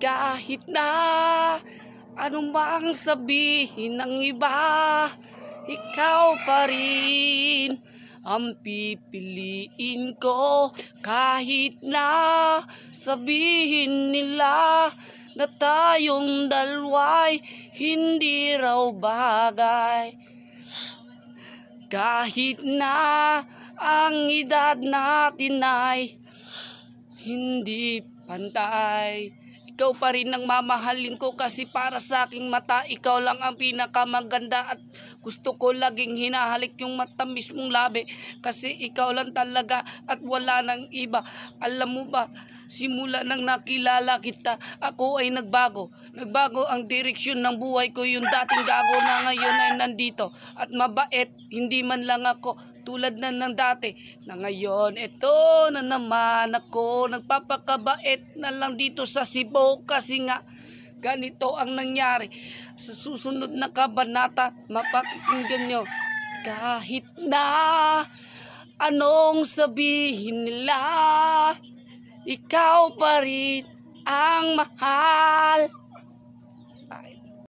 Kahit na anumang sabihin ng iba, ikaw pa rin ang pipiliin ko. Kahit na sabihin nila na tayong dalawa'y hindi raw bagay. Kahit na ang edad natin ay hindi pantay, ikaw pa rin ang mamahalin ko, kasi para sa aking mata ikaw lang ang pinakamaganda, at gusto ko laging hinahalik yung matamis mong labi, kasi ikaw lang talaga at wala nang iba. Alam mo ba, simula nang nakilala kita, ako ay nagbago ang direksyon ng buhay ko. Yung dating gago na ngayon ay nandito at mabait, hindi man lang ako tulad na ng dati, na ngayon eto na naman ako nagpapakabait na lang dito sa Cebu, kasi nga ganito ang nangyari. Sa susunod na kabanata mapakinggan nyo. Kahit na anong sabihin nila, ikaw pa rin ang mahal.